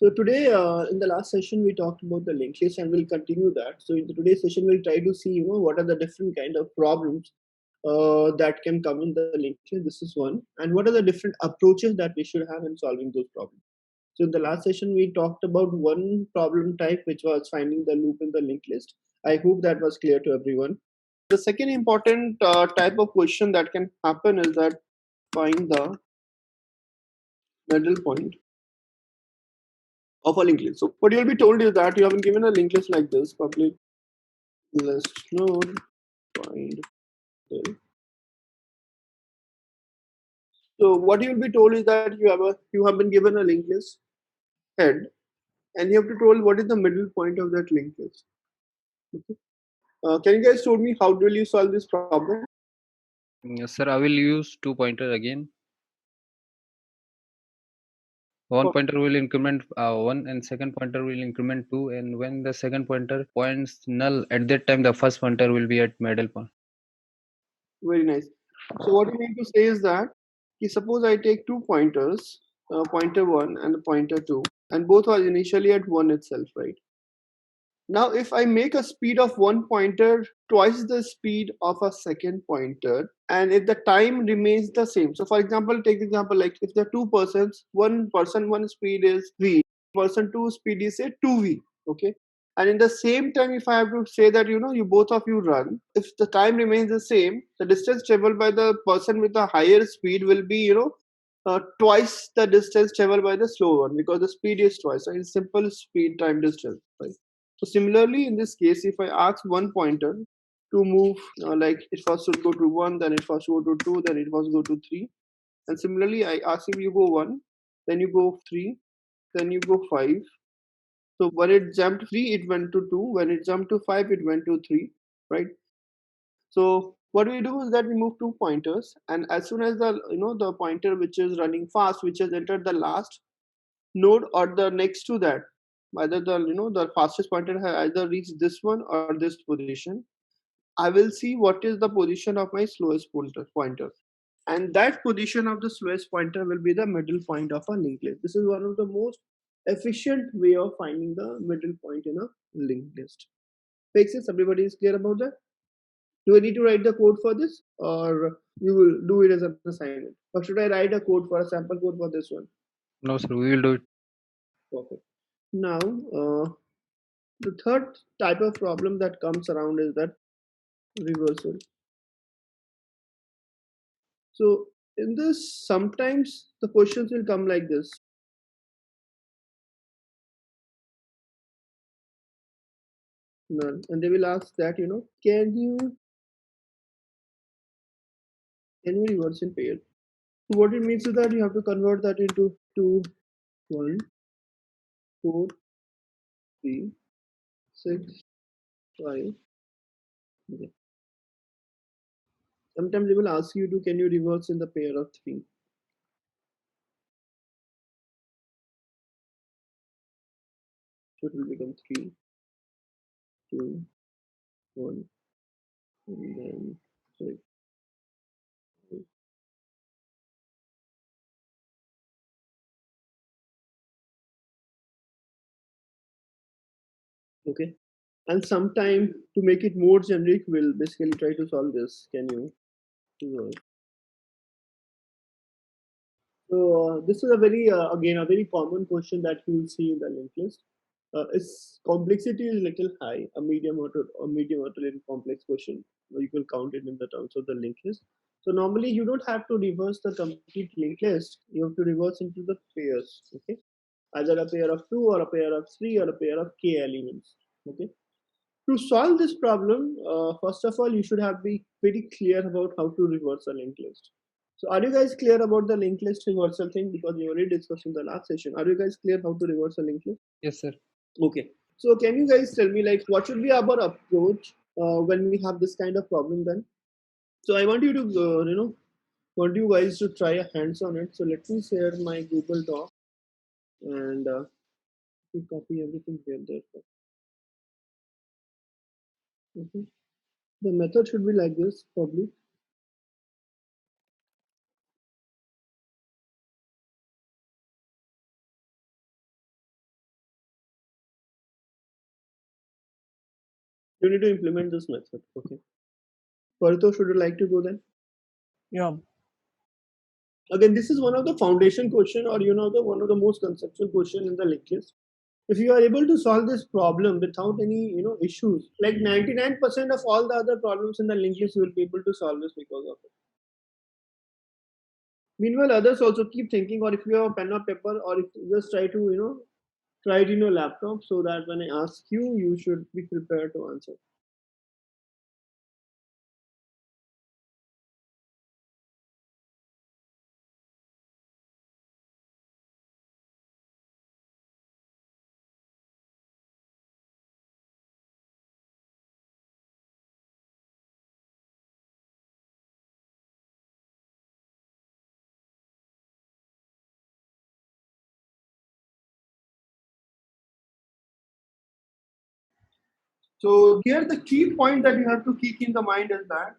So today, in the last session, we talked about the linked list, and we'll continue that. So in today's session, we'll try to see, what are the different kind of problems that can come in the linked list. This is one, and what are the different approaches that we should have in solving those problems. So in the last session, we talked about one problem type, which was finding the loop in the linked list. I hope that was clear to everyone. The second important type of question that can happen is that find the middle point of a linked list. So what you'll be told is that you have been given a linked list like this: public list node find the. So what you'll be told is that you have been given a linked list head, and you have to told what is the middle point of that linked list. Okay. Can you guys told me how will you solve this problem? Yes, sir, I will use two pointer again. One pointer will increment 1 and second pointer will increment 2, and when the second pointer points null, at that time the first pointer will be at middle point. Very nice. So what you mean to say is that suppose I take two pointers, pointer 1 and pointer 2, and both are initially at 1 itself, right? Now, if I make a speed of one pointer twice the speed of a second pointer, and if the time remains the same. So, for example, take example like if the two persons, one person one speed is v, person two speed is say 2v, okay. And in the same time, if I have to say that you both of you run, if the time remains the same, the distance traveled by the person with a higher speed will be twice the distance traveled by the slow one, because the speed is twice. So it's simple speed time distance, right? So similarly, in this case, if I ask one pointer to move, like it first should go to 1, then it first go to 2, then it first go to 3. And similarly, I ask if you go 1, then you go 3, then you go 5. So when it jumped 3, it went to 2. When it jumped to 5, it went to 3, right? So what we do is that we move two pointers, and as soon as the pointer which is running fast, which has entered the last node or the next to that, either the fastest pointer has either reached this one or this position, I will see what is the position of my slowest pointer, and that position of the slowest pointer will be the middle point of a linked list. This is one of the most efficient way of finding the middle point in a linked list. Makes sense? Everybody is clear about that? Do I need to write the code for this, or you will do it as an assignment, or should I write a code for a sample code for this one? No, sir, we will do it. Perfect. Now, the third type of problem that comes around is that reversal. So in this, sometimes the questions will come like this. None. And they will ask that, can you reverse in pair? So what it means is that you have to convert that into 2, 1, 4, 3, 6, 5. Okay. Sometimes they will ask you to, can you reverse in the pair of 3? So it will become 3, 2, 1, and then 6. Okay. And sometime to make it more generic, we'll basically try to solve this. Can you reverse? So this is a very again a very common question that you will see in the linked list. Its complexity is little high, a medium or a little complex question. You can count it in the terms of the linked list. So normally you don't have to reverse the complete linked list. You have to reverse into the pairs. Okay, either a pair of two or a pair of three or a pair of k elements. Okay. To solve this problem, first of all, you should have be pretty clear about how to reverse a linked list. So are you guys clear about the linked list reversal thing? Because we already discussed in the last session. Are you guys clear how to reverse a linked list? Yes, sir. Okay. So can you guys tell me like what should be our approach when we have this kind of problem then? So I want you to want you guys to try a hands on it. So let me share my Google Doc and we copy everything here there. Okay. The method should be like this, public You need to implement this method. Okay. Paritosh, should you like to go then? Yeah. Again, this is one of the foundation question, or the one of the most conceptual question in the linked list. If you are able to solve this problem without any issues, like 99% of all the other problems in the linked list, you will be able to solve this because of it. Meanwhile, others also keep thinking, or if you have a pen or paper, or if you just try to try it in your laptop, so that when I ask you, you should be prepared to answer. So here the key point that you have to keep in the mind is that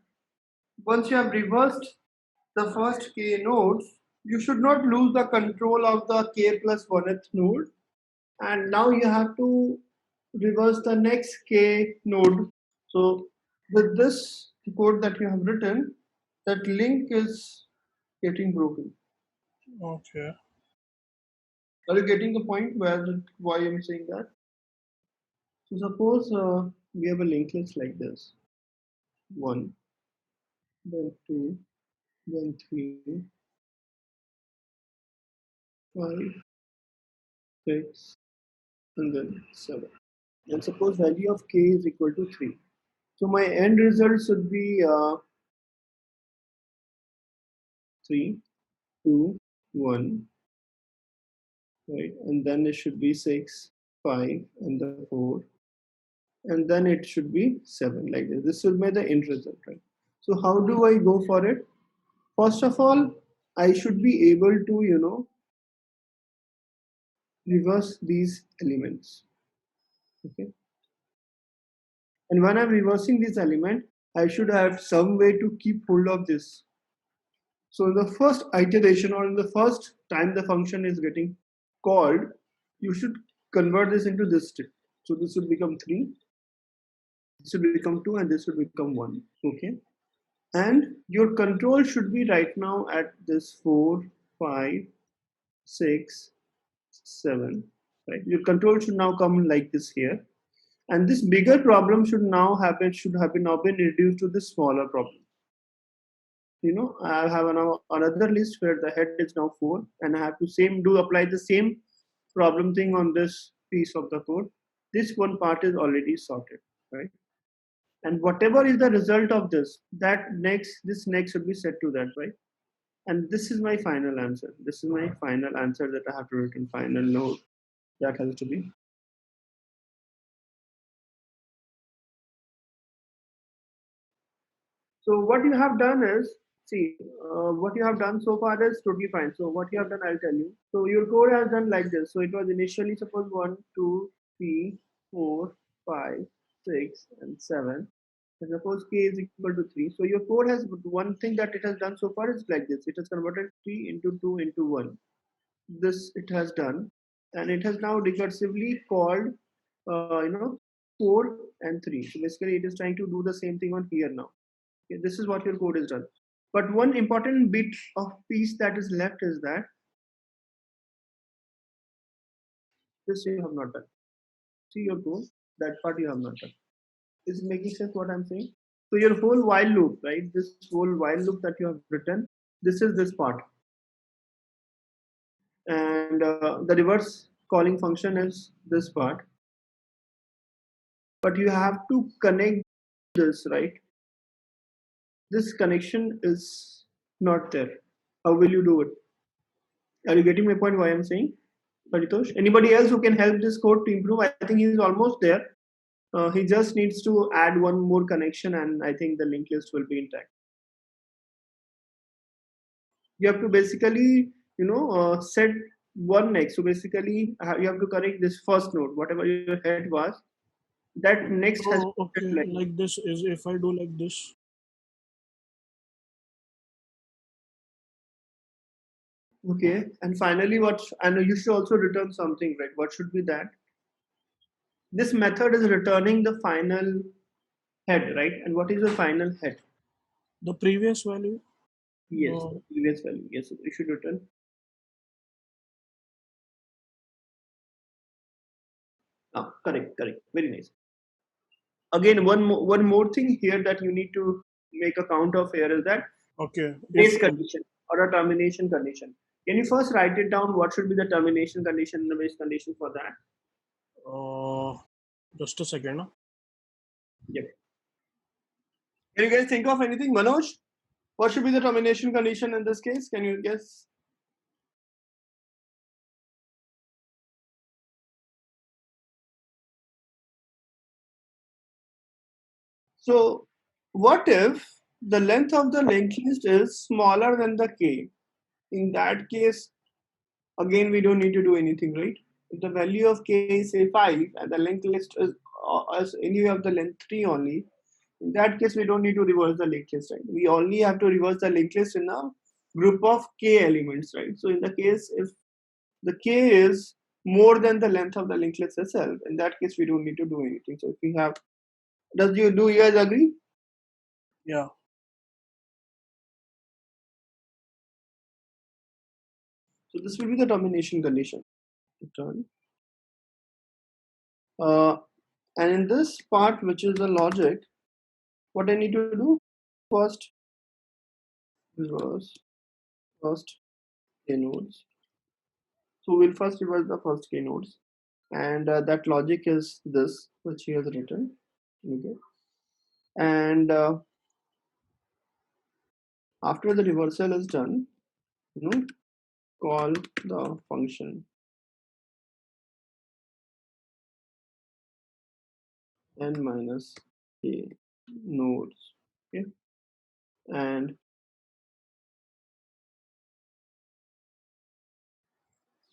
once you have reversed the first k nodes, you should not lose the control of the k plus 1th node. And now you have to reverse the next k node. So with this code that you have written, that link is getting broken. Okay. Are you getting the point why I'm saying that? So suppose we have a linked list like this: 1, then 2, then 3, 5, 6, and then 7. And suppose value of k is equal to 3. So my end result should be 3, 2, 1, right? And then it should be 6, 5, and then 4. And then it should be 7, like this. This will be the end result, right? So how do I go for it? First of all, I should be able to, reverse these elements. Okay. And when I'm reversing this element, I should have some way to keep hold of this. So in the first iteration, or in the first time the function is getting called, you should convert this into this state. So this will become 3, this will become 2, and this will become 1. Okay. And your control should be right now at this 4, 5, 6, 7. Right. Your control should now come like this here. And this bigger problem should have now been reduced to this smaller problem. I have now another list where the head is now 4, and I have to apply the same problem thing on this piece of the code. This one part is already sorted, right? And whatever is the result of this next should be set to that, right? And this is my final answer. This is my final answer that I have to write in final node. That has to be. So what you have done is, what you have done so far is totally fine. So what you have done, I'll tell you. So your code has done like this. So it was initially suppose 1, 2, 3, 4, 5, 6, and 7. And suppose k is equal to 3. So your code has one thing that it has done so far is like this. It has converted 3 into 2 into 1. This it has done, and it has now recursively called, 4 and 3. So basically, it is trying to do the same thing on here now. Okay, this is what your code is done. But one important bit of piece that is left is that this you have not done. See your code, that part you have not done. Is it making sense what I'm saying? So your whole while loop, right? This whole while loop that you have written, this is this part. And the reverse calling function is this part. But you have to connect this, right? This connection is not there. How will you do it? Are you getting my point why I'm saying? Paritosh? Anybody else who can help this code to improve? I think he's almost there. He just needs to add one more connection, and I think the linked list will be intact. You have to basically, set one next. So basically, you have to connect this first node, whatever your head was. That next has Oh, okay. Like this is if I do like this. okay. And finally, and you should also return something, right? What should be that? This method is returning the final head, right? And what is the final head? The previous value. Yes, Uh, the previous value. Yes, so you should return. Ah, correct, correct. Very nice. Again, one more thing here that you need to make a count of here is that okay. base condition or a termination condition. Can you first write it down? What should be the termination condition and the base condition for that? Just a second. Yep. Can you guys think of anything? Manoj, what should be the termination condition in this case? Can you guess? So, what if the length of the linked list is smaller than the k? In that case, again, we don't need to do anything, right? If the value of k is say 5 and the linked list is any of the length 3 only, in that case, we don't need to reverse the linked list, right? We only have to reverse the linked list in a group of k elements, right? So in the case, if the k is more than the length of the linked list itself, in that case, we don't need to do anything. So if we have, do you guys agree? Yeah. So this will be the termination condition. Return. And in this part, which is the logic, what I need to do first reverse first k nodes. So we'll first reverse the first k nodes, and that logic is this, which he has written. Okay, and after the reversal is done, call the function n minus k nodes. Okay, and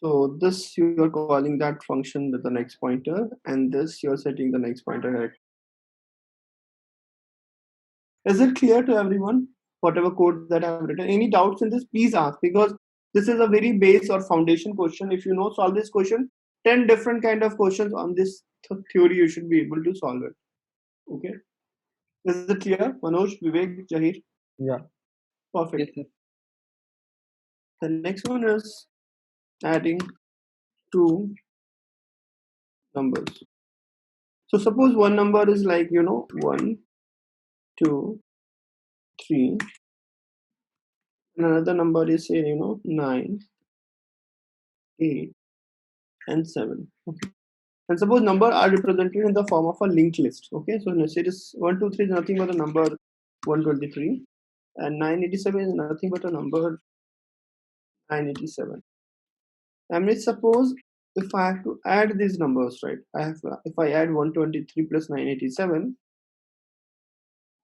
so this you are calling that function with the next pointer, and this you are setting the next pointer here. Is it clear to everyone? Whatever code that I have written. Any doubts in this? Please ask, because this is a very base or foundation question. If you know solve this question, 10 different kind of questions on this theory you should be able to solve it. Okay. Is it clear? Manoj, Vivek, Jahir? Yeah. Perfect. Yes, sir. The next one is adding two numbers. So suppose one number is like 1, 2, 3, and another number is say 9, 8, and 7. Okay. And suppose number are represented in the form of a linked list. Okay, so let's say this 123 is nothing but a number 123, and 987 is nothing but a number 987. And let's suppose if I have to add these numbers, right? If I add 123 plus 987,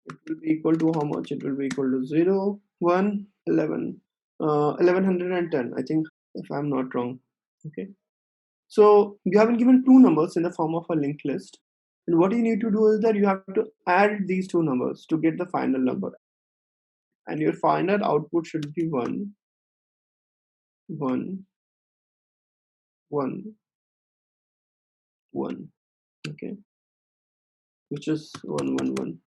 it will be equal to how much? It will be equal to 0, 1, 11, 1110. I think, if I'm not wrong. Okay. So you have been given two numbers in the form of a linked list. And what you need to do is that you have to add these two numbers to get the final number. And your final output should be 1, 1, 1, 1. Okay. Which is 1, 1, 1,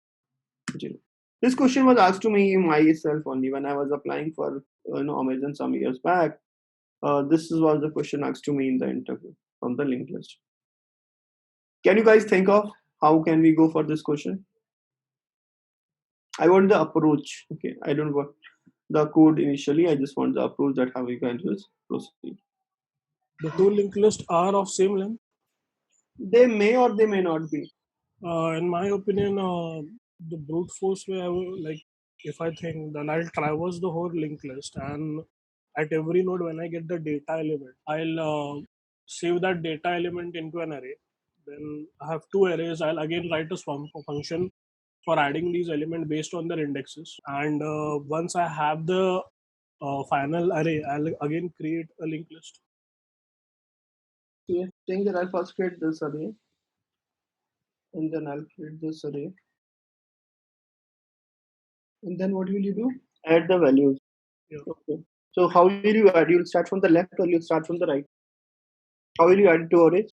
0. This question was asked to me myself only when I was applying for Amazon some years back. This was the question asked to me in the interview from the linked list. Can you guys think of how can we go for this question? I want the approach. Okay, I don't want the code initially. I just want the approach that how we can just proceed. The two linked lists are of same length. They may or they may not be. In my opinion, the brute force way, I will, like, if I think, then I'll traverse the whole linked list, and at every node, when I get the data element, I'll save that data element into an array. Then I have two arrays. I'll again write a function for adding these elements based on their indexes. And once I have the final array, I'll again create a linked list. Yeah, saying that I'll first create this array, and then I'll create this array. And then what will you do? Add the values. Yeah. Okay. So how will you add? You'll start from the left or you'll start from the right? How will you add to arrays?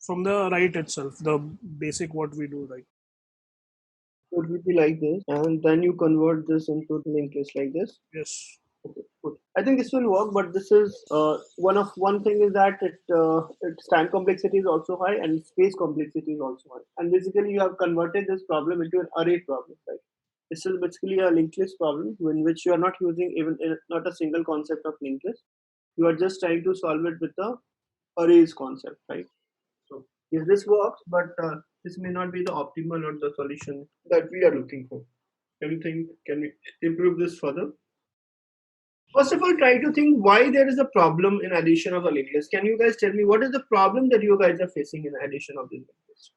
From the right itself, the basic what we do, right? So it will be like this, and then you convert this into linked list like this. Yes. Okay, good. I think this will work, but this is one thing is that its time complexity is also high and space complexity is also high. And basically, you have converted this problem into an array problem, right? This is basically a linked list problem in which you are not using even not a single concept of linked list. You are just trying to solve it with the arrays concept, right? So yes, this works, but this may not be the optimal or the solution that we are looking for. Can you think? Can we improve this further? First of all, try to think why there is a problem in addition of a linked list. Can you guys tell me what is the problem that you guys are facing in addition of this linked list?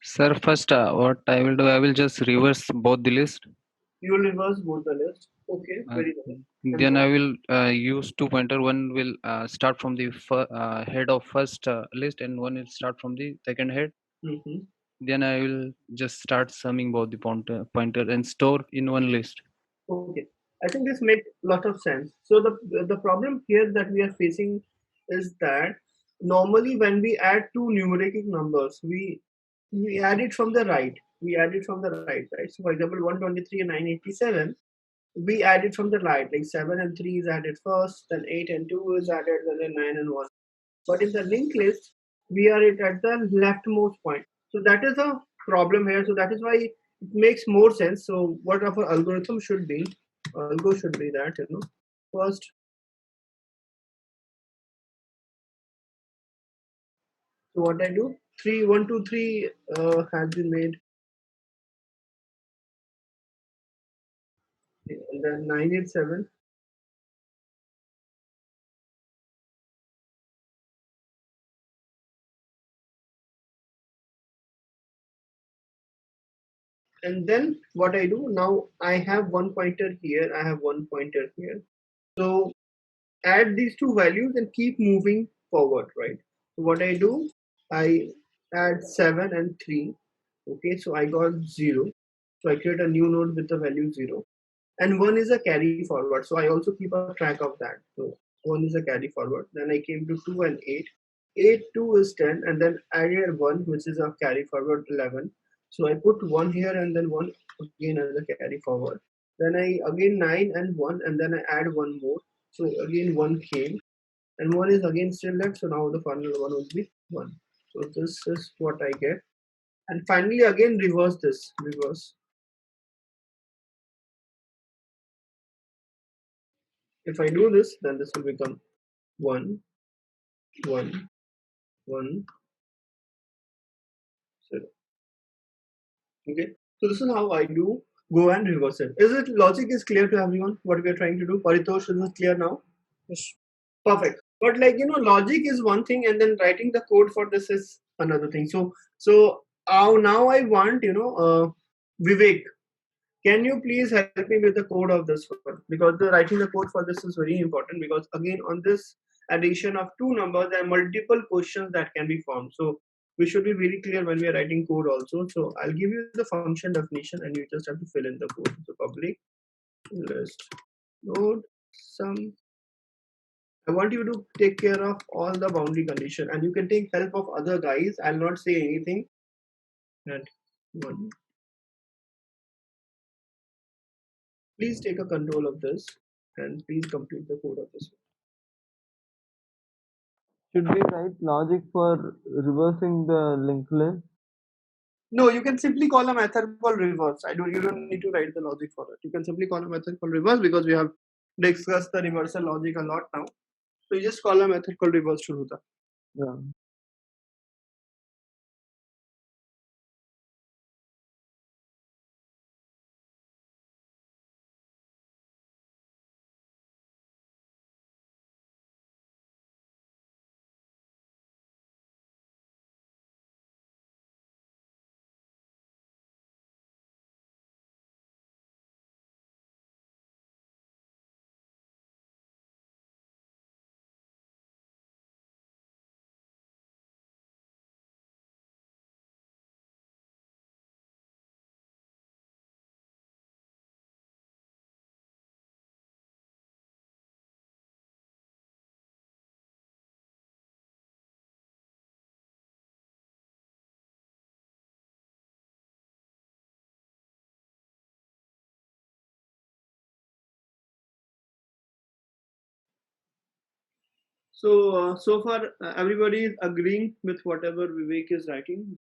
Sir, first, what I will do, I will just reverse both the list. You will reverse both the list. Okay, Uh, very nice. And then then? I will use two pointer. One will start from the head of first list, and one will start from the second head. Mhm. Then I will just start summing both the pointer and store in one list. Okay, I think this makes a lot of sense. So the problem here that we are facing is that normally when we add two numeric numbers, we add it from the right. We add it from the right? So for example, 123 and 987, we add it from the right. Like 7 and 3 is added first, then 8 and 2 is added, and then 9 and 1. But in the linked list, we are it at the leftmost point. So that is a problem here. So that is why it makes more sense. So what our algorithm should be, algo should be that, first, so what I do, 3, 1, 2, 3 has been made, and then 987. And then what I do now, I have one pointer here, I have one pointer here. So add these two values and keep moving forward, right? So what I do, I add 7 and 3. Okay, so I got 0. So I create a new node with the value 0. And 1 is a carry forward. So I also keep a track of that. So 1 is a carry forward. Then I came to 2 and 8. 8, 2 is 10. And then added 1, which is a carry forward 11. So I put 1 here and then 1 again as a carry forward. Then I again 9 and 1, and then I add 1 more. So again 1 came, and 1 is again still left. So now the final one will be 1. So this is what I get. And finally again reverse this. Reverse. If I do this, then this will become 1, 1, 1, 0. Okay. So this is how I do go and reverse it. Is it logic is clear to everyone what we are trying to do? Paritosh, is it clear now? Yes. Perfect. But like logic is one thing, and then writing the code for this is another thing. So now I want Vivek. Can you please help me with the code of this one? Because the writing the code for this is very important, because again on this addition of two numbers there are multiple questions that can be formed. So we should be very clear when we are writing code also. So I'll give you the function definition and you just have to fill in the code. So public list node sum. I want you to take care of all the boundary condition, and you can take help of other guys. I'll not say anything. And one, please take a control of this and please complete the code of this. Should we write logic for reversing the linked list? No, you can simply call a method called reverse. You don't need to write the logic for it. You can simply call a method called reverse, because we have discussed the reversal logic a lot now. So you just call a method called reverse Shruta. Yeah. So far everybody is agreeing with whatever Vivek is writing.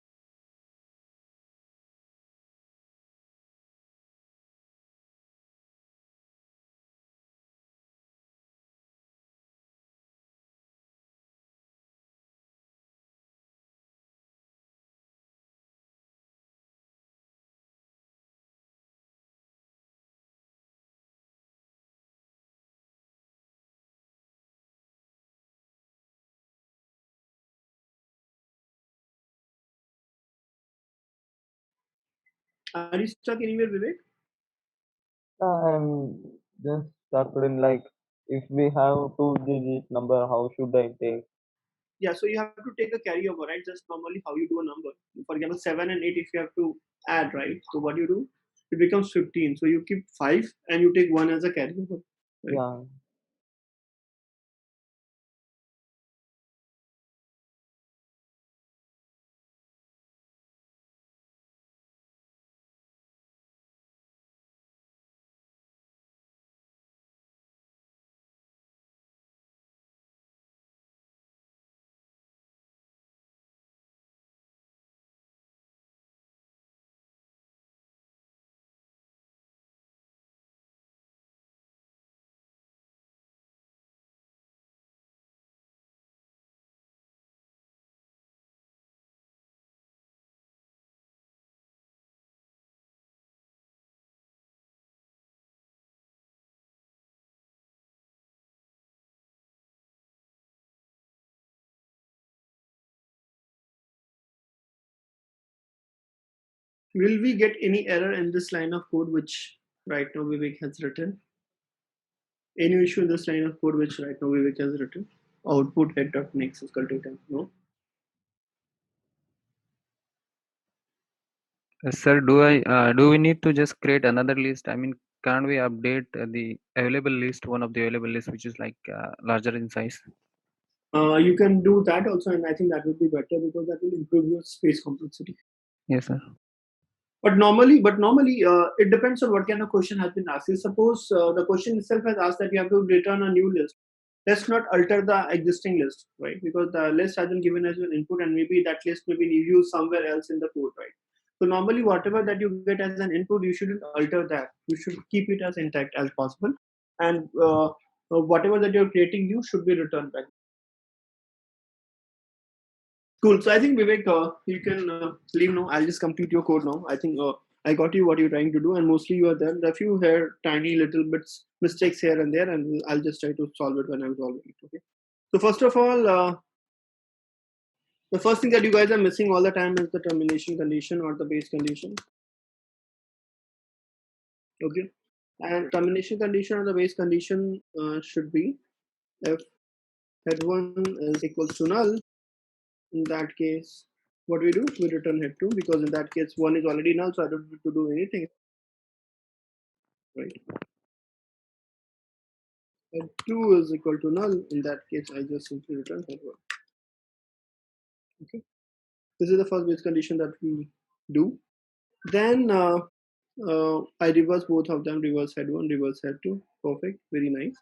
Are you stuck anywhere, Vivek? I'm just stuck in like, if we have two-digit number, how should I take? Yeah, so you have to take a carryover, right? Just normally how you do a number. For example, 7 and 8, if you have to add, right? So what you do? It becomes 15. So you keep 5 and you take 1 as a carryover, right? Yeah. Will we get any error in this line of code which right now Vivek has written? Any issue in this line of code which right now Vivek has written? Output head.next is equal to 10. No? Sir, do we need to just create another list? I mean, can't we update the available list, one of the available list, which is like larger in size? You can do that also, and I think that would be better because that will improve your space complexity. Yes, sir. But normally, it depends on what kind of question has been asked. Suppose the question itself has asked that you have to return a new list. Let's not alter the existing list, right? Because the list has been given as an input, and maybe that list may be used somewhere else in the code, right? So normally, whatever that you get as an input, you shouldn't alter that. You should keep it as intact as possible, and whatever that you're creating new should be returned back. Cool. So I think Vivek, you can leave now. I'll just complete your code now. I think I got you what you're trying to do, and mostly you are there. There are a few here, tiny little bits, mistakes here and there, and I'll just try to solve it when I'm solving it. Okay. So first of all, the first thing that you guys are missing all the time is the termination condition or the base condition. Okay. And termination condition or the base condition should be if head1 is equals to null. In that case, what we do, we return head2 because in that case 1 is already null, so I don't need to do anything, right? Head2 is equal to null. In that case, I just simply return head1. Okay, this is the first base condition that we do. Then I reverse both of them, reverse head1, reverse head2. Perfect, very nice.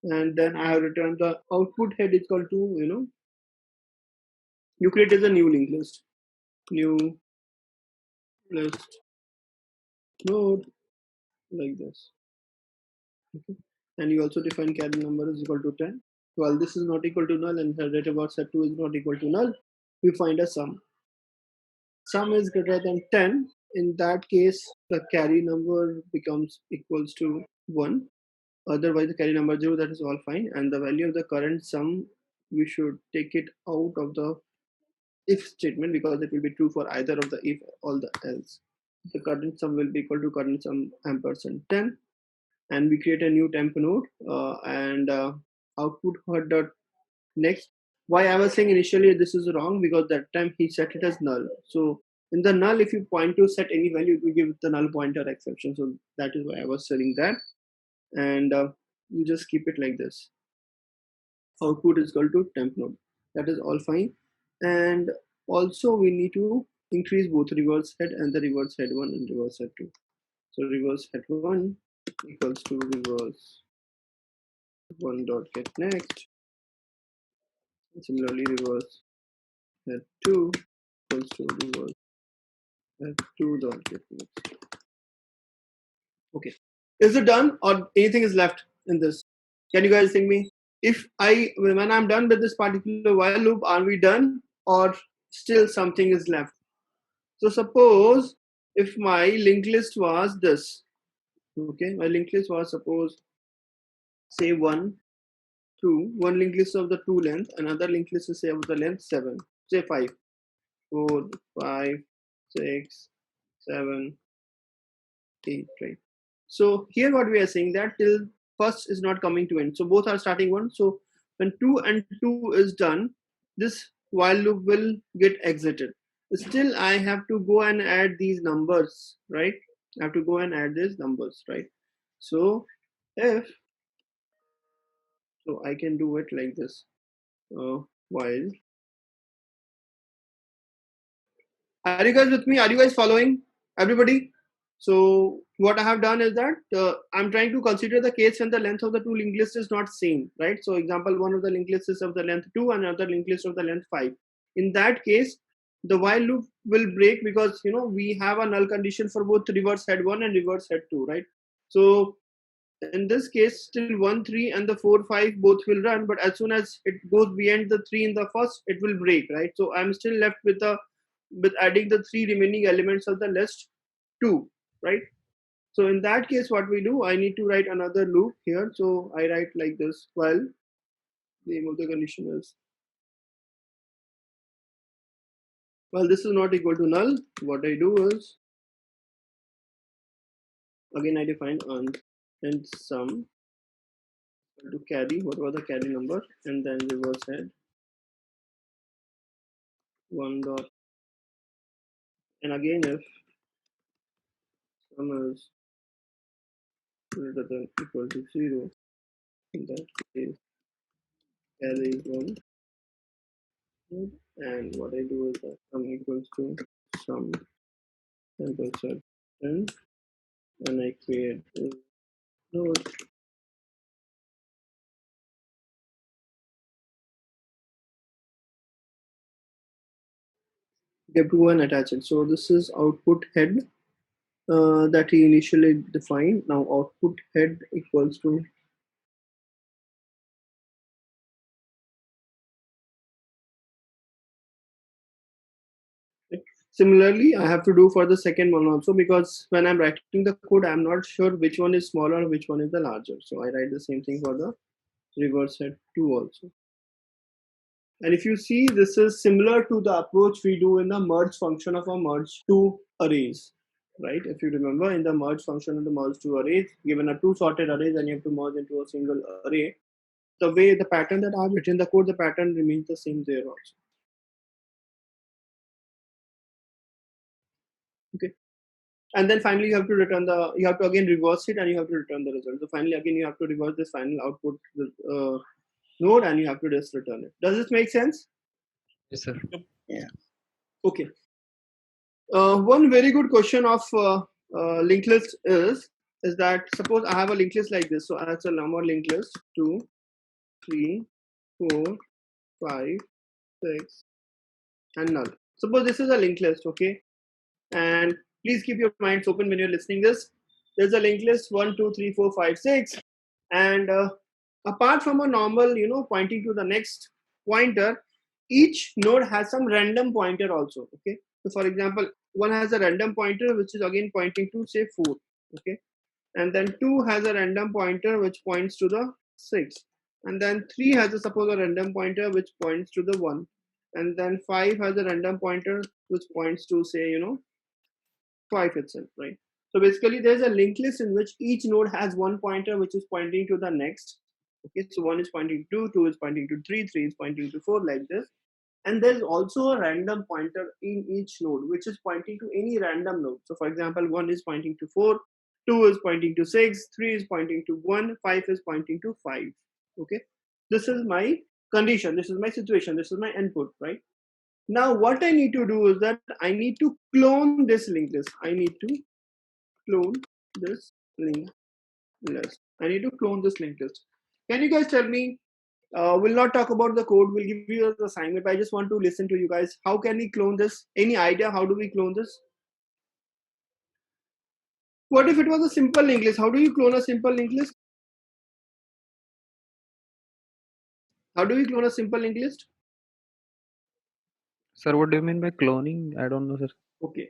And then I have returned the output head is equal to, you create as a new linked list, new list node, like this. Okay. And you also define carry number is equal to 10. Well, this is not equal to null and data about set2 is not equal to null, we find a sum. Sum is greater than 10. In that case, the carry number becomes equals to 1. Otherwise, the carry number 0, that is all fine. And the value of the current sum, we should take it out of the if statement because it will be true for either of the if or the else. The current sum will be equal to current sum ampersand 10. And we create a new temp node and output her dot next. Why I was saying initially this is wrong because that time he set it as null. So in the null, if you point to set any value, it will give the null pointer exception. So that is why I was saying that. And you just keep it like this. Output is equal to temp node. That is all fine. And also we need to increase both reverse head and the reverse head 1 and reverse head 2. So reverse head 1 equals to reverse 1 dot get next And similarly, reverse head 2 equals to reverse head 2 dot get next. Okay. Is it done or anything is left in this? Can you guys think me? If when I'm done with this particular while loop, are we done or still something is left? So suppose if my linked list was this, okay, my linked list was suppose say 1, 2, one linked list of the 2 length, another linked list is say of the length 7, say 5, 4, 5, 6, 7, 8, right? So here what we are saying that till first is not coming to end. So both are starting 1. So when 2 and 2 is done, this while loop will get exited. Still I have to go and add these numbers, right? I have to go and add these numbers, right? So if, so I can do it like this, while. Are you guys with me? Are you guys following? Everybody? So what I have done is that I'm trying to consider the case when the length of the two linked lists is not same, right? So example, one of the linked lists is of the length 2 and another linked list of the length 5. In that case, the while loop will break because we have a null condition for both reverse head 1 and reverse head 2, right? So in this case, still 1, 3 and the 4, 5 both will run, but as soon as it goes beyond the 3 in the first, it will break, right? So I'm still left with adding the 3 remaining elements of the list 2, right? So in that case, what we do, I need to write another loop here. So I write like this, while name of the condition is, well, this is not equal to null. What I do is, again, I define and sum to carry, whatever the carry number, and then reverse head 1 dot, and again if sum is greater than equal to 0, in that case carry is 1, and what I do is that sum equals to sum sample set 10, and I create a node. Get to and attach it. So this is output head that he initially defined. Now output head equals to, similarly I have to do for the second one also, because when I'm writing the code I'm not sure which one is smaller, which one is the larger. So I write the same thing for the reverse head 2 also. And if you see, this is similar to the approach we do in the merge function of a merge two arrays, right? If you remember, in the merge function of the merge two arrays, given a two sorted arrays and you have to merge into a single array, the way the pattern that I've written the code, the pattern remains the same there also. Okay. And then finally you have to return you have to again reverse it and you have to return the result. So finally again you have to reverse this final output node and you have to just return it. Does this make sense? Yes, sir. Yeah. Okay. One very good question of linked list is that suppose I have a linked list like this. So that's a number linked list 2, 3, 4, 5, 6, and null. Suppose this is a linked list, okay? And please keep your minds open when you're listening this. There's a linked list 1, 2, 3, 4, 5, 6, and apart from a normal, pointing to the next pointer, each node has some random pointer also. Okay, so for example, one has a random pointer which is again pointing to say 4. Okay, and then 2 has a random pointer which points to the 6, and then 3 has a suppose a random pointer which points to the 1, and then 5 has a random pointer which points to say 5 itself, right? So basically there's a linked list in which each node has one pointer which is pointing to the next. Okay, so 1 is pointing to 2, 2 is pointing to 3, 3 is pointing to 4, like this. And there's also a random pointer in each node which is pointing to any random node. So for example, 1 is pointing to 4, 2 is pointing to 6, 3 is pointing to 1, 5 is pointing to 5. Okay, this is my condition, this is my situation, this is my input, right? Now what I need to do is that I need to clone this linked list. I need to clone this linked list. I need to clone this linked list. Can you guys tell me We'll not talk about the code. We'll give you the assignment. But I just want to listen to you guys. How can we clone this? Any idea? How do we clone this? What if it was a simple linked list? How do you clone a simple linked list? How do we clone a simple linked list? Sir, what do you mean by cloning? I don't know, sir. Okay.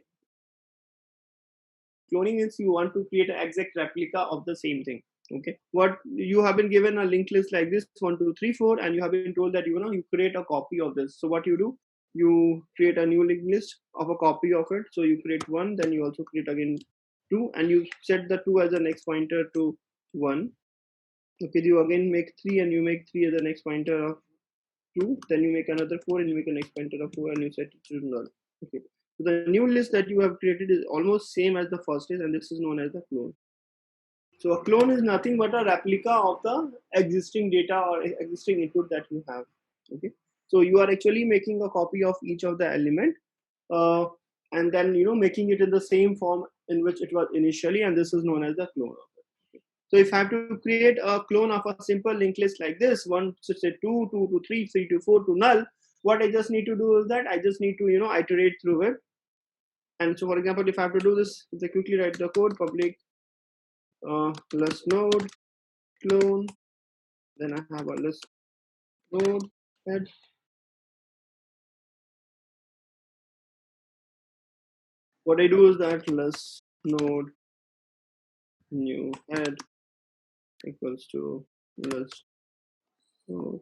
Cloning means you want to create an exact replica of the same thing. Okay. What you have been given a linked list like this 1, 2, 3, 4, and you have been told that you create a copy of this. So what you do? You create a new linked list of a copy of it. So you create 1, then you also create again 2, and you set the 2 as the next pointer to 1. Okay, you again make 3, and you make 3 as the next pointer of 2. Then you make another 4, and you make a next pointer of 4, and you set it to null. Okay. So the new list that you have created is almost same as the first list, and this is known as the clone. So a clone is nothing but a replica of the existing data or existing input that you have. Okay. So you are actually making a copy of each of the element, and then making it in the same form in which it was initially, and this is known as the clone. So if I have to create a clone of a simple linked list like this, 1 to say 2, 2 to 3, 3 to 4 to null, what I just need to do is that I just need to iterate through it. And so for example, if I have to do this, if I quickly write the code, public list node clone, then I have a list node head. What I do is that list node new head equals to list node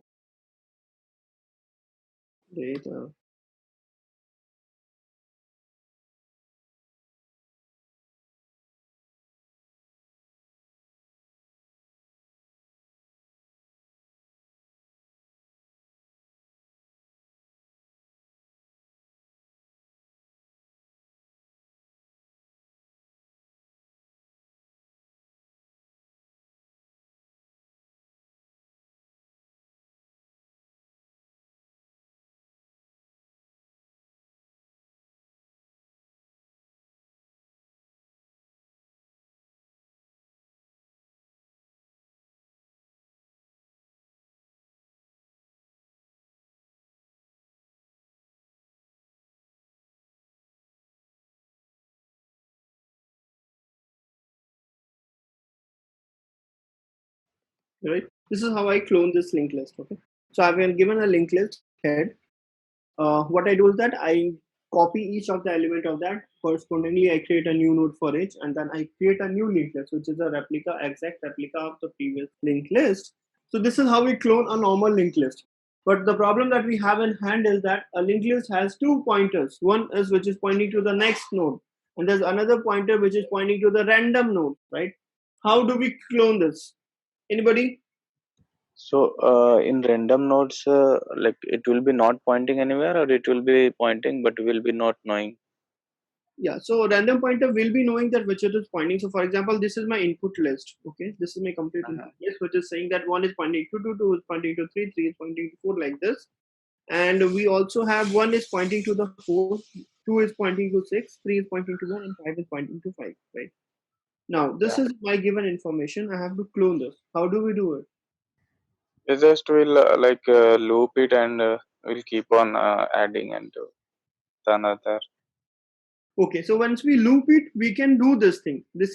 data. Right? This is how I clone this linked list. Okay. So I've been given a linked list head. What I do is that I copy each of the element of that. Correspondingly, I create a new node for each, and then I create a new linked list, which is a exact replica of the previous linked list. So this is how we clone a normal linked list. But the problem that we have in hand is that a linked list has 2 pointers. One is which is pointing to the next node, and there's another pointer which is pointing to the random node, right? How do we clone this? Anybody? So in random nodes, like it will be not pointing anywhere, or it will be pointing but will be not knowing. Yeah, so random pointer will be knowing that which it is pointing. So for example, this is my input list. Okay, this is my complete input list, which is saying that 1 is pointing to 2, 2 is pointing to 3, 3 is pointing to 4, like this. And we also have 1 is pointing to the 4, 2 is pointing to 6, 3 is pointing to 1, and 5 is pointing to 5, right? Now, this is my given information. I have to clone this. How do we do it? We just will loop it and we'll keep on adding and the another. Okay, so once we loop it, we can do this thing. We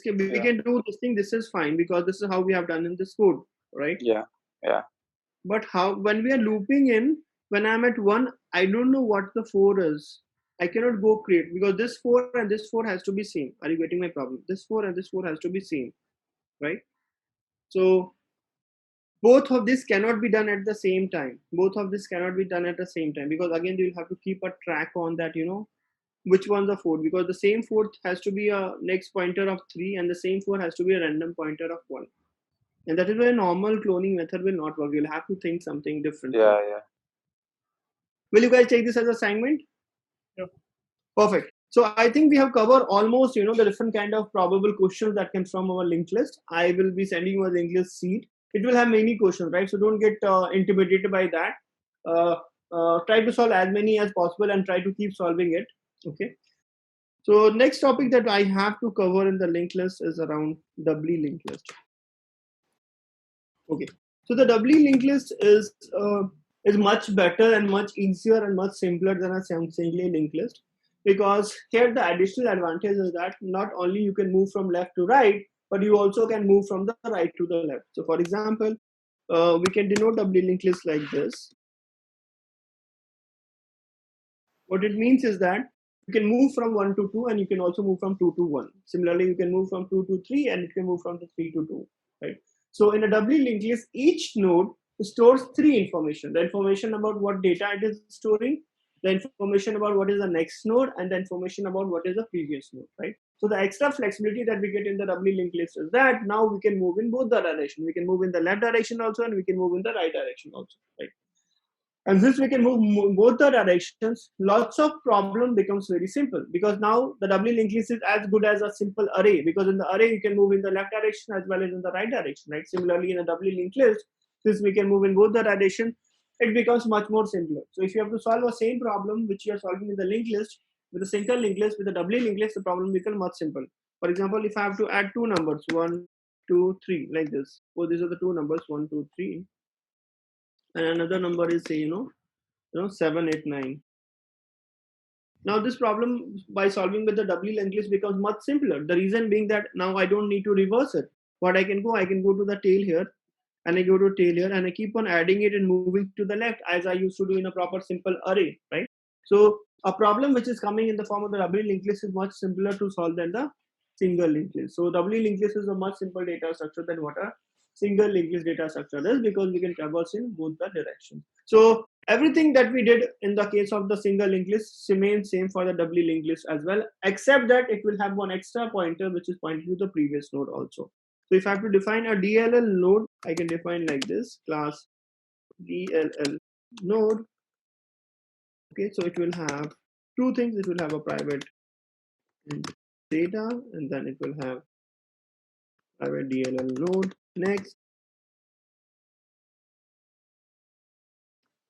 can do this thing. This is fine because this is how we have done in this code, right? Yeah. But how, when we are looping in, when I'm at 1, I don't know what the 4 is. I cannot go create because this 4 and this 4 has to be same. Are you getting my problem? This 4 and this 4 has to be same, right? So both of this cannot be done at the same time. Both of this cannot be done at the same time because again, you'll have to keep a track on that, which one's the 4, because the same 4 has to be a next pointer of 3 and the same 4 has to be a random pointer of 1. And that is why a normal cloning method will not work. You'll have to think something different. Yeah. Will you guys take this as assignment? Yeah. Perfect. So I think we have covered almost, the different kind of probable questions that comes from our linked list. I will be sending you a linked list sheet. It will have many questions, right? So don't get intimidated by that. Try to solve as many as possible and try to keep solving it. Okay. So next topic that I have to cover in the linked list is around doubly linked list. Okay. So the doubly linked list is much better and much easier and much simpler than a singly linked list, because here the additional advantage is that not only you can move from left to right, but you also can move from the right to the left. So for example, we can denote doubly linked list like this. What it means is that you can move from 1 to 2, and you can also move from 2 to 1. Similarly, you can move from 2 to 3, and you can move from the 3 to 2, right? So in a doubly linked list, each node stores 3 information: the information about what data it is storing, the information about what is the next node, and the information about what is the previous node, right? So the extra flexibility that we get in the doubly linked list is that now we can move in both the direction. We can move in the left direction also, and we can move in the right direction also, right? And since we can move both the directions, lots of problem becomes very simple, because now the doubly linked list is as good as a simple array, because in the array you can move in the left direction as well as in the right direction, right? Similarly, in a doubly linked list, since we can move in both the direction, it becomes much more simpler. So if you have to solve a same problem which you are solving in the linked list with a single linked list, with a doubly linked list, the problem becomes much simple. For example, if I have to add two numbers, 1, 2, 3, like this. So these are the two numbers, 1, 2, 3, and another number is, say, 7, 8, 9. Now this problem, by solving with the doubly linked list, becomes much simpler. The reason being that now I don't need to reverse it. What I can go to the tail here, and I go to tail here, and I keep on adding it and moving to the left as I used to do in a proper simple array, right? So a problem which is coming in the form of the doubly linked list is much simpler to solve than the single linked list. So doubly linked list is a much simple data structure than what a single linked list data structure is, because we can traverse in both the directions. So everything that we did in the case of the single linked list remains same for the doubly linked list as well, except that it will have one extra pointer which is pointing to the previous node also. So if I have to define a DLL node, I can define like this: class DLL node. Okay, so it will have two things. It will have a private data, and then it will have private DLL node. Next,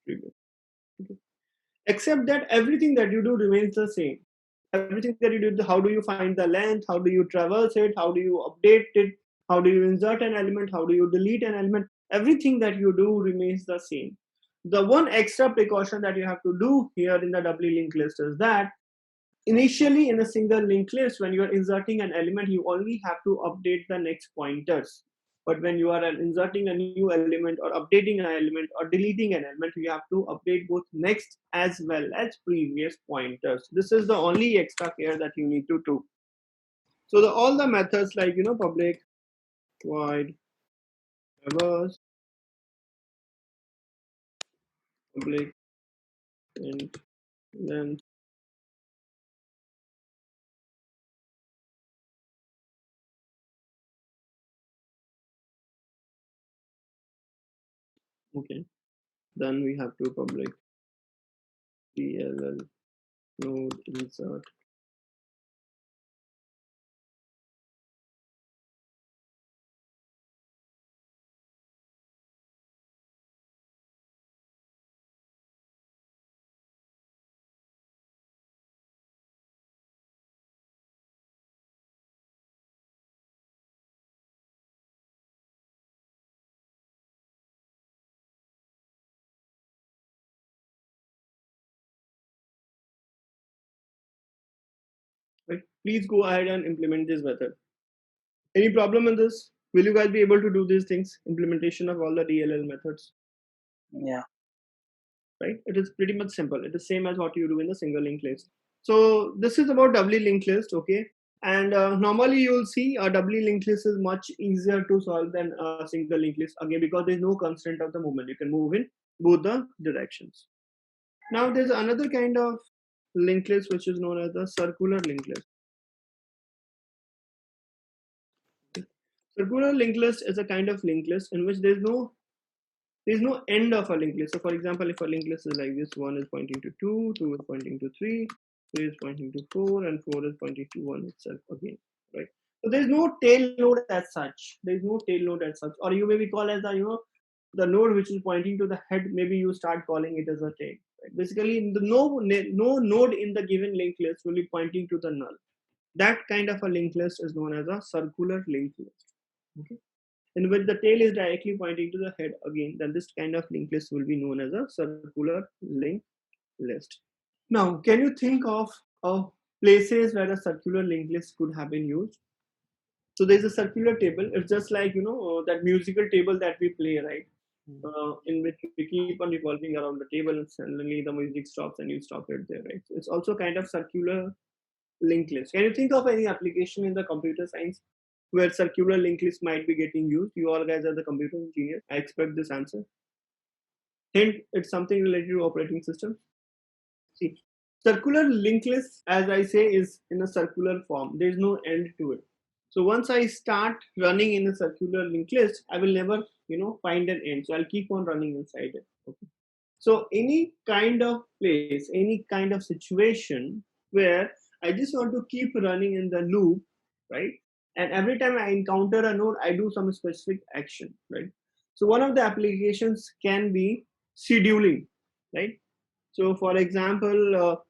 previous. Okay. Except that everything that you do remains the same. Everything that you do, how do you find the length, how do you traverse it, how do you update it, how do you insert an element, how do you delete an element, everything that you do remains the same. The one extra precaution that you have to do here in the doubly linked list is that initially in a single linked list, when you are inserting an element, you only have to update the next pointers. But when you are inserting a new element or updating an element or deleting an element, you have to update both next as well as previous pointers. This is the only extra care that you need to do. So all the methods like, public, void, reverse, public, and length, okay. Then we have to public DLL node insert. Right? Please go ahead and implement this method. Any problem in this? Will you guys be able to do these things? Implementation of all the DLL methods. Yeah. Right? It is pretty much simple. It is same as what you do in the single linked list. So this is about doubly linked list, okay? And normally you will see a doubly linked list is much easier to solve than a single linked list, again, because there is no constraint of the movement. You can move in both the directions. Now there's another kind of linked list which is known as the circular linked list. Circular linked list is a kind of linked list in which there's no end of a linked list. So for example, if a linked list is like this, 1 is pointing to 2, 2 is pointing to 3, 3 is pointing to 4, and 4 is pointing to 1 itself again, right? So there's no tail node as such. There's no tail node as such. Or you maybe call as the node which is pointing to the head, maybe you start calling it as a tail. Right? Basically, no node in the given linked list will be pointing to the null. That kind of a linked list is known as a circular linked list. Okay. in which the tail is directly pointing to the head again, then this kind of linked list will be known as a circular linked list. Now, can you think of places where a circular linked list could have been used? So there's a circular table. It's just like that musical table that we play, right? In which we keep on revolving around the table, and suddenly the music stops and you stop it there, right? So it's also kind of circular linked list. Can you think of any application in the computer science where circular linked list might be getting used? You all guys are the computer engineers. I expect this answer. Hint: it's something related to operating system. See, circular linked list, as I say, is in a circular form. There is no end to it. So once I start running in a circular linked list, I will never, find an end. So I'll keep on running inside it. Okay. So any kind of place, any kind of situation where I just want to keep running in the loop, right? And every time I encounter a node, I do some specific action, right? So one of the applications can be scheduling, right? So for example,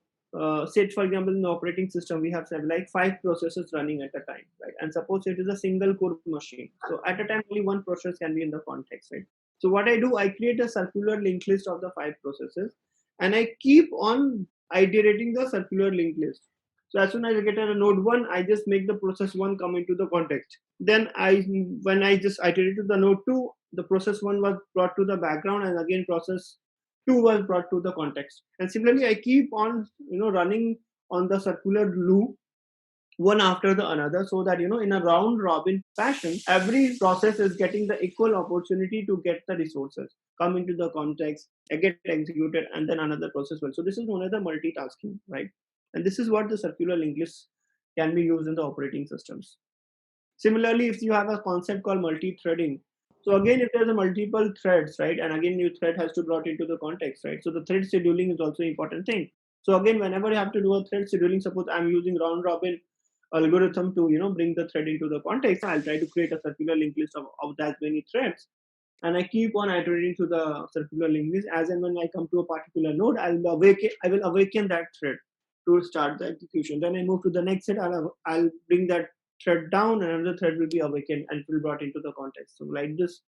say for example in the operating system we have like 5 processes running at a time, right? And suppose it is a single core machine. So at a time only one process can be in the context, right? So what I do, I create a circular linked list of the 5 processes, and I keep on iterating the circular linked list. So as soon as I get a node 1, I just make the process 1 come into the context. Then when I just iterate to the node 2, the process 1 was brought to the background, and again process 2 was brought to the context. And similarly, I keep on running on the circular loop one after the another, so that in a round robin fashion, every process is getting the equal opportunity to get the resources, come into the context, get executed, and then another process will. So this is known as the multitasking, right? And this is what the circular linked list can be used in the operating systems. Similarly, if you have a concept called multi-threading, so again, if there's a multiple threads, right, and again, new thread has to be brought into the context, right? So the thread scheduling is also an important thing. So again, whenever you have to do a thread scheduling, suppose I'm using round robin algorithm to bring the thread into the context, I'll try to create a circular linked list of that many threads, and I keep on iterating to the circular linked list. As and when I come to a particular node, I will awaken that thread to start the execution. Then I move to the next thread. I'll bring that thread down, and another thread will be awakened and will be brought into the context. So like this.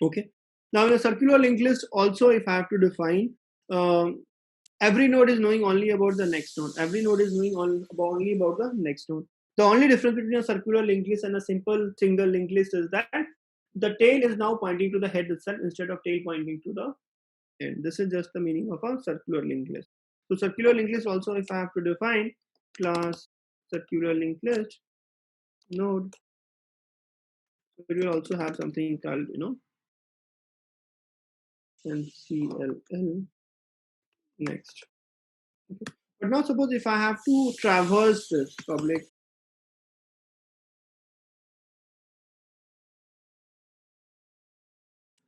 Okay. Now in a circular linked list, also if I have to define, every node is knowing only about the next node. Every node is knowing only about the next node. The only difference between a circular linked list and a simple single linked list is that the tail is now pointing to the head itself instead of tail pointing to the end. This is just the meaning of a circular linked list. So circular linked list also, if I have to define class circular linked list node, so it will also have something called NCLL next. Okay. But now suppose if I have to traverse this public,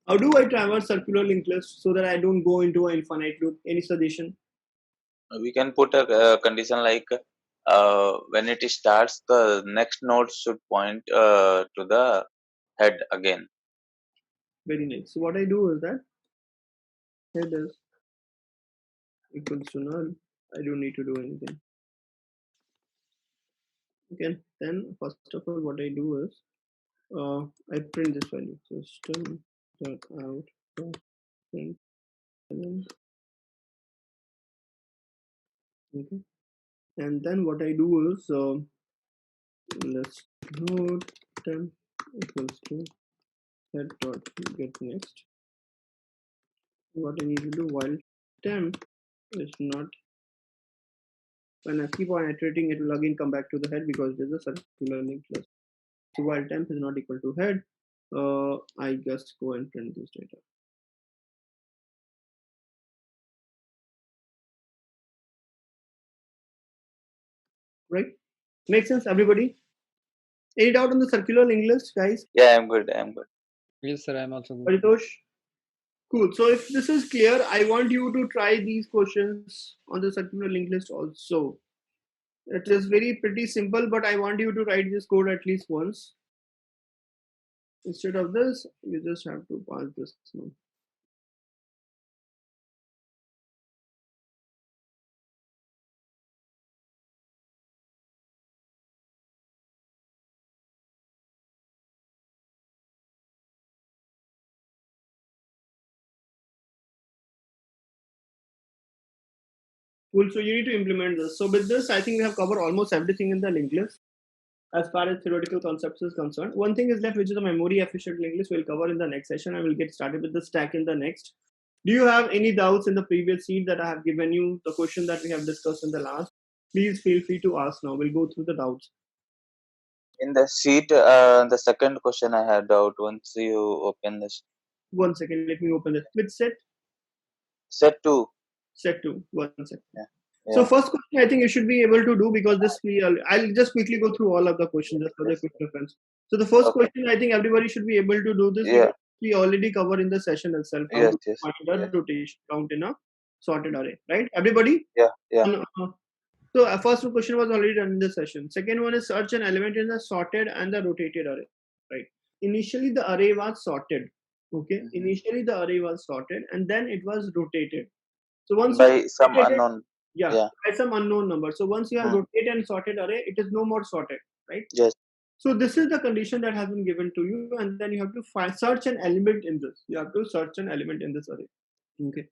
how do I traverse circular linked list so that I don't go into an infinite loop? Any suggestion? We can put a condition like when it starts, the next node should point to the head again. Very nice. So what I do is that head is equals to null. I don't need to do anything. Okay. Then first of all, what I do is I print this value. System dot out dot print. Okay. And then what I do is let's node temp equals to head dot get next. What I need to do while temp is not, when I keep on iterating, it will again come back to the head because there's a circular linked list. So while temp is not equal to head, I just go and print this data. Right? Makes sense, everybody? Any doubt on the circular linked list, guys? Yeah, I'm good. Yes, sir. I'm also good. Paritosh? Cool. So if this is clear, I want you to try these questions on the circular linked list also. It is very pretty simple, but I want you to write this code at least once. Instead of this, you just have to pass this now. Cool. So you need to implement this. So with this, I think we have covered almost everything in the linked list as far as theoretical concepts is concerned. One thing is left, which is the memory efficient linked list. We'll cover in the next session. I will get started with the stack in the next. Do you have any doubts in the previous sheet that I have given you, the question that we have discussed in the last? Please feel free to ask now. We'll go through the doubts. In the sheet, the second question I had doubt once you open this. 1 second, let me open it. Which set? Set 2. Set 2. 1 second. Yeah. So first question I think you should be able to do, because this I'll just quickly go through all of the questions just for the quick reference. So the first question I think everybody should be able to do this. Yeah. We already covered in the session itself. How Yes, to yes. find the rotation count in a sorted array, right? Everybody? Yeah, yeah. So first question was already done in the session. Second one is search an element in the sorted and the rotated array, right? Initially the array was sorted. Okay. Initially the array was sorted and then it was rotated. So once by some unknown. Yeah, by some unknown number. So once you have rotated and sorted array, it is no more sorted, right? Yes. So this is the condition that has been given to you, and then you have to search an element in this. You have to search an element in this array. Okay.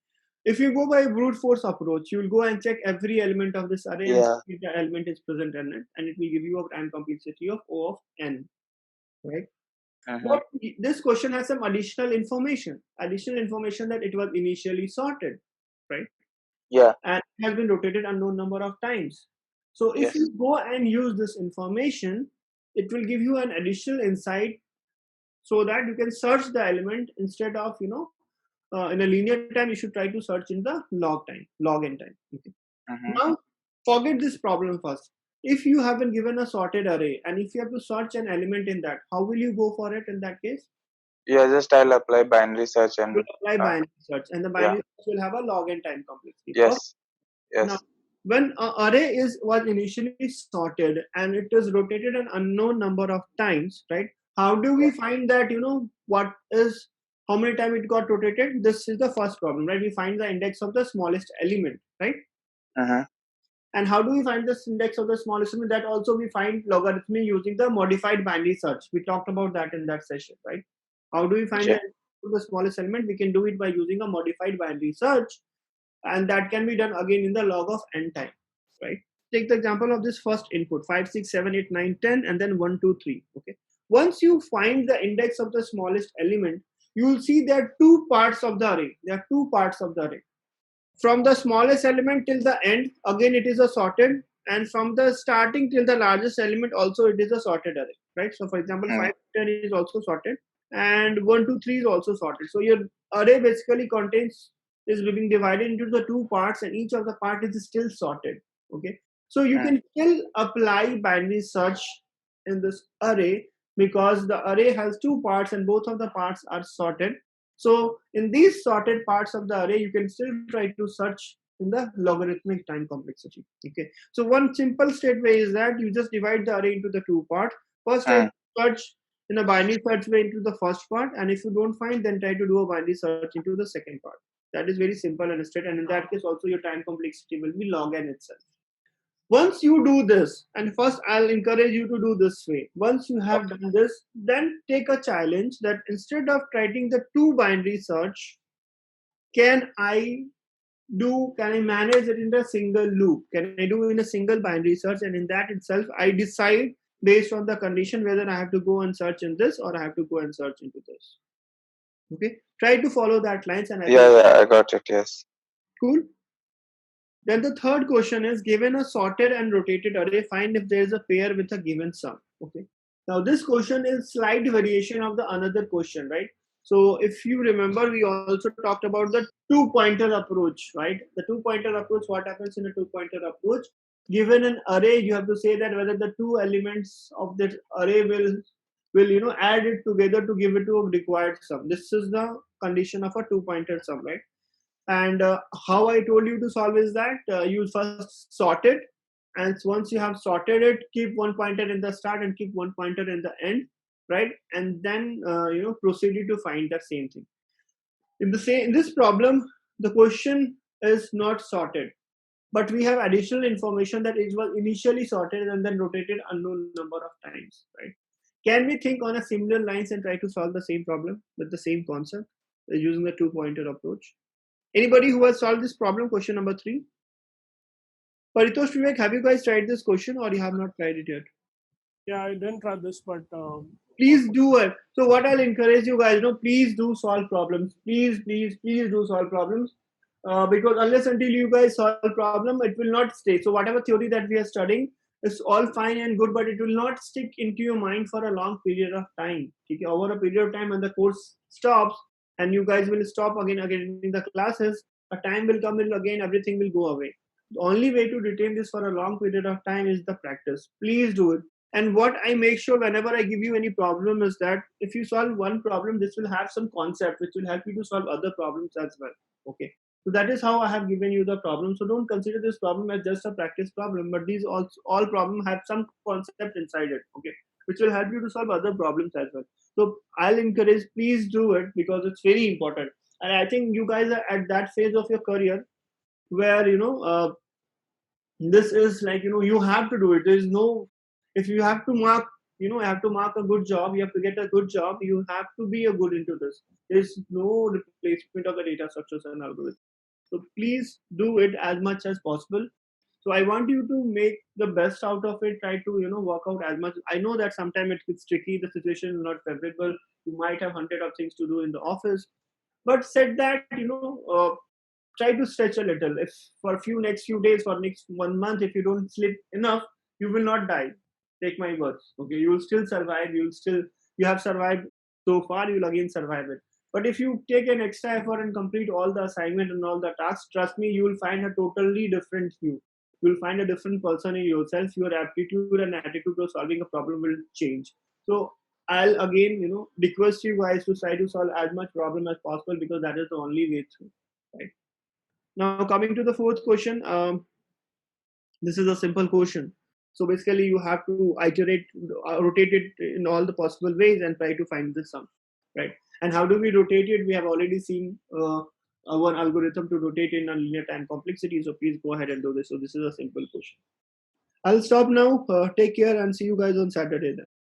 If you go by brute force approach, you will go and check every element of this array and see if the element is present in it, and it will give you a time complexity of O of n, right? But this question has some additional information that it was initially sorted, right? Yeah. And it has been rotated unknown number of times. So if you go and use this information, it will give you an additional insight so that you can search the element instead of, in a linear time, you should try to search in the log n time. Okay. Now, forget this problem first. If you have been given a sorted array and if you have to search an element in that, how will you go for it in that case? Yeah, just I'll apply binary search and binary search, and the binary search will have a log n time complexity. Yes. Yes. Now, when an array was initially sorted and it is rotated an unknown number of times, right? How do we find that, how many times it got rotated? This is the first problem, right? We find the index of the smallest element, right? And how do we find this index of the smallest element? That also we find logarithmically using the modified binary search. We talked about that in that session, right? How do we find the smallest element? We can do it by using a modified binary search, and that can be done again in the log of n time, right? Take the example of this first input 5, 6, 7, 8, 9, 10, and then 1, 2, 3. Okay. Once you find the index of the smallest element, you will see there are two parts of the array. From the smallest element till the end, again it is a sorted, and from the starting till the largest element also it is a sorted array, right? So for example, 5, 10 is also sorted, and 1, 2, 3 is also sorted. So your array basically is being divided into the two parts, and each of the part is still sorted. Okay, so you can still apply binary search in this array because the array has two parts and both of the parts are sorted. So in these sorted parts of the array, you can still try to search in the logarithmic time complexity. Okay, so one simple state way is that you just divide the array into the two parts. First, try to search in a binary search way into the first part, and if you don't find, then try to do a binary search into the second part. That is very simple and straight, and in that case also your time complexity will be log n itself. Once you do this, and first I'll encourage you to do this way. Once you have done this, then take a challenge that instead of writing the two binary search, can I manage it in a single loop? Can I do in a single binary search? And in that itself, I decide based on the condition whether I have to go and search in this or I have to go and search into this. Okay, try to follow that lines. And I got it. Yes. Cool. Then the third question is, given a sorted and rotated array, find if there is a pair with a given sum. Okay. Now this question is slight variation of the another question, right? So if you remember, we also talked about the two-pointer approach, right? The two-pointer approach, what happens in a two-pointer approach? Given an array, you have to say that whether the two elements of that array will add it together to give it to a required sum. This is the condition of a two-pointer sum, right? And how I told you to solve is that you first sort it, and once you have sorted it, keep one pointer in the start and keep one pointer in the end, right? And then proceed to find the same thing. In this problem, the question is not sorted, but we have additional information that it was initially sorted and then rotated unknown number of times, right? Can we think on a similar lines and try to solve the same problem with the same concept using the two-pointer approach? Anybody who has solved this problem, question number 3? Paritosh, Vivek, have you guys tried this question or you have not tried it yet? Yeah, I didn't try this, but Please do it. So what I'll encourage you guys, please do solve problems. Please do solve problems. Because unless until you guys solve problem, it will not stay. So whatever theory that we are studying is all fine and good, but it will not stick into your mind for a long period of time. Okay? Over a period of time, when the course stops and you guys will stop again in the classes, a time will come and again everything will go away. The only way to retain this for a long period of time is the practice. Please do it. And what I make sure whenever I give you any problem is that if you solve one problem, this will have some concept which will help you to solve other problems as well. Okay. So that is how I have given you the problem. So don't consider this problem as just a practice problem, but these all problems have some concept inside it. Okay. Which will help you to solve other problems as well. So I'll encourage, please do it because it's very important. And I think you guys are at that phase of your career where, this is like, you have to do it. There is no, if you have to mark, have to mark a good job, you have to get a good job, you have to be a good into this. There's no replacement of the data structures and algorithms. So please do it as much as possible. So I want you to make the best out of it. Try to, work out as much. I know that sometimes it gets tricky. The situation is not favorable. You might have 100 of things to do in the office, but said that, try to stretch a little. If for next few days, for next 1 month, if you don't sleep enough, you will not die. Take my words. Okay, you will still survive. You have survived so far. You will again survive it. But if you take an extra effort and complete all the assignment and all the tasks, trust me, you will find a totally different you. You will find a different person in yourself. Your aptitude and attitude to solving a problem will change. So I'll again, request you guys to try to solve as much problem as possible because that is the only way through. Right. Now, coming to the fourth question, this is a simple question. So basically, you have to rotate it in all the possible ways and try to find the sum, right? And how do we rotate it? We have already seen one algorithm to rotate in a linear time complexity. So please go ahead and do this. So this is a simple question. I'll stop now. Take care and see you guys on Saturday then.